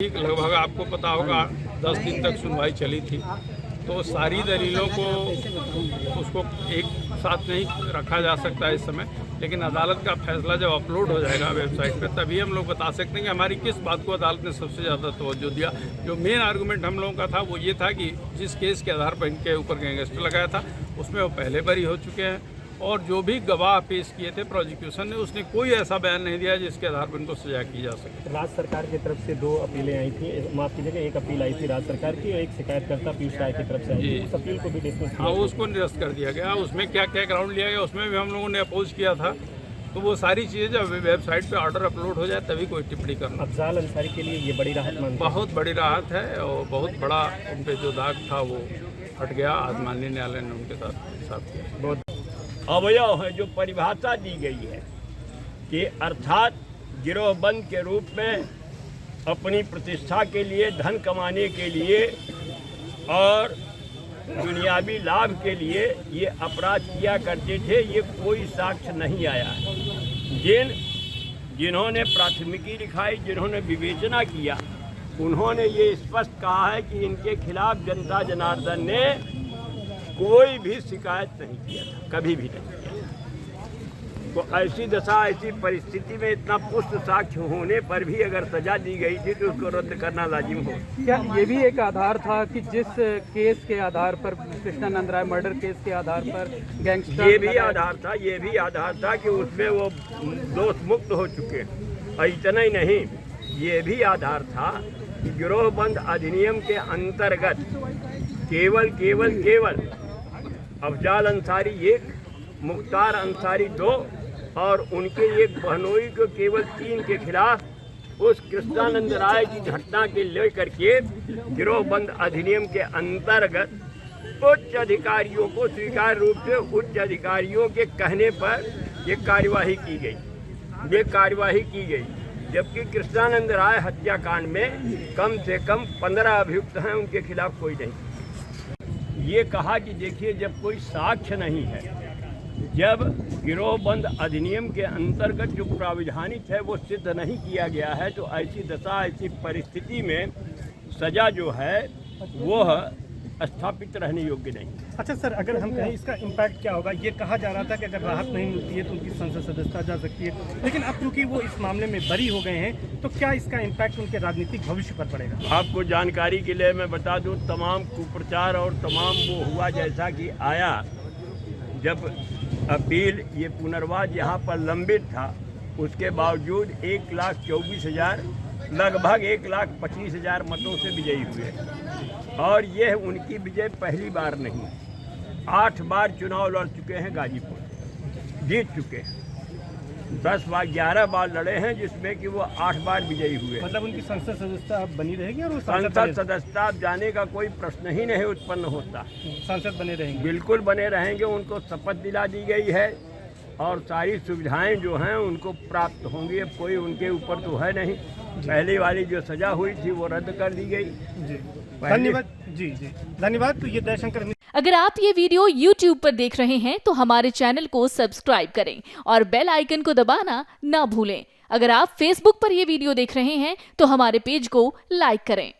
लगभग आपको पता होगा 10 दिन तक सुनवाई चली थी, तो सारी दलीलों को उसको एक साथ नहीं रखा जा सकता इस समय, लेकिन अदालत का फैसला जब अपलोड हो जाएगा वेबसाइट पे तभी हम लोग बता सकते हैं कि हमारी किस बात को अदालत ने सबसे ज़्यादा तवज्जो दिया। जो मेन आर्गूमेंट हम लोगों का था वो ये था कि जिस केस के आधार पर इनके ऊपर गैंगस्टर लगाया था उसमें वो पहले बरी हो चुके हैं, और जो भी गवाह पेश किए थे प्रोसिक्यूशन ने, उसने कोई ऐसा बयान नहीं दिया जिसके आधार पर उनको सजा की जा सके। राज्य सरकार की तरफ से 2 अपीलें आई थी, माफ कीजिएगा, एक अपील आई थी राज्य सरकार की और एक शिकायतकर्ता पीयूष राय की तरफ से आई थी। उस अपील को भी डिसमिस किया। हाँ, उसको निरस्त कर दिया गया। उसमें क्या क्या ग्राउंड लिया गया उसमें भी हम लोगों ने अपोज किया था, तो वो सारी चीज़ें जब वेबसाइट पे ऑर्डर अपलोड हो जाए तभी कोई टिप्पणी करना। अफजाल अंसारी के लिए ये बड़ी राहत मानते हैं? बहुत बड़ी राहत है और बहुत बड़ा उन पे जो दाग था वो हट गया। आज माननीय न्यायालय ने उनके साथ इंसाफ किया। बहुत अवयव है जो परिभाषा दी गई है कि अर्थात गिरोहबंद के रूप में अपनी प्रतिष्ठा के लिए, धन कमाने के लिए और दुनियावी लाभ के लिए ये अपराध किया करते थे, ये कोई साक्ष्य नहीं आया है। जिन्होंने प्राथमिकी दिखाई, जिन्होंने विवेचना किया, उन्होंने ये स्पष्ट कहा है कि इनके खिलाफ जनता जनार्दन ने कोई भी शिकायत नहीं किया था, कभी भी नहीं किया था। तो ऐसी दशा, ऐसी परिस्थिति में इतना पुष्ट साक्ष्य होने पर भी अगर सजा दी गई थी तो उसको रद्द करना लाजिम हो। क्या ये भी एक आधार था कि जिस केस के आधार पर, कृष्णानंद राय मर्डर केस के आधार पर गैंगस्टर, ये भी आधार था कि उसमें वो दोष मुक्त हो चुके। और इतना ही नहीं, ये भी आधार था कि गिरोहबंद अधिनियम के अंतर्गत केवल अफजाल अंसारी 1, मुख्तार अंसारी 2 और उनके एक बहनोई को केवल 3 के खिलाफ उस कृष्णानंद राय की घटना के लेकर के गिरोहबंद अधिनियम के अंतर्गत उच्च अधिकारियों को स्वीकार रूप से उच्च अधिकारियों के कहने पर ये कार्यवाही की गई। जबकि कृष्णानंद राय हत्याकांड में कम से कम 15 अभियुक्त हैं, उनके खिलाफ कोई नहीं। ये कहा कि देखिए, जब कोई साक्ष्य नहीं है, जब गिरोहबंद अधिनियम के अंतर्गत जो प्राविधानिक है वो सिद्ध नहीं किया गया है, तो ऐसी दशा, ऐसी परिस्थिति में सजा जो है वो स्थापित रहने योग्य नहीं। अच्छा सर, अगर हम कहें इसका इम्पैक्ट क्या होगा? ये कहा जा रहा था कि अगर राहत नहीं मिलती है तो उनकी संसद सदस्यता जा सकती है, लेकिन अब क्योंकि वो इस मामले में बरी हो गए हैं, तो क्या इसका इम्पैक्ट उनके राजनीतिक भविष्य पर पड़ेगा? आपको जानकारी के लिए मैं बता दूं, तमाम कुप्रचार और तमाम वो हुआ जैसा कि आया, जब अपील ये पुनर्वास यहाँ पर लंबित था, उसके बावजूद 1,24,000 लगभग 1,25,000 मतों से विजयी हुए। और यह उनकी विजय पहली बार नहीं, 8 बार चुनाव लड़ चुके हैं, गाजीपुर जीत चुके हैं, 11 बार लड़े हैं, जिसमें कि वो 8 बार विजयी हुए। मतलब उनकी संसद सदस्यता अब बनी रहेगी और वो संसद सदस्यता जाने का कोई प्रश्न ही नहीं उत्पन्न होता। सांसद बने रहेंगे? बिल्कुल बने रहेंगे। उनको शपथ दिला दी गई है और सारी सुविधाएं जो हैं उनको प्राप्त होंगी। अब कोई उनके ऊपर तो है नहीं, पहले वाली जो सजा हुई थी वो रद्द कर दी गई। धन्यवाद जी। धन्यवाद। तो ये दयाशंकर। अगर आप ये वीडियो YouTube पर देख रहे हैं तो हमारे चैनल को सब्सक्राइब करें और बेल आइकन को दबाना ना भूलें। अगर आप Facebook पर ये वीडियो देख रहे हैं तो हमारे पेज को लाइक करें।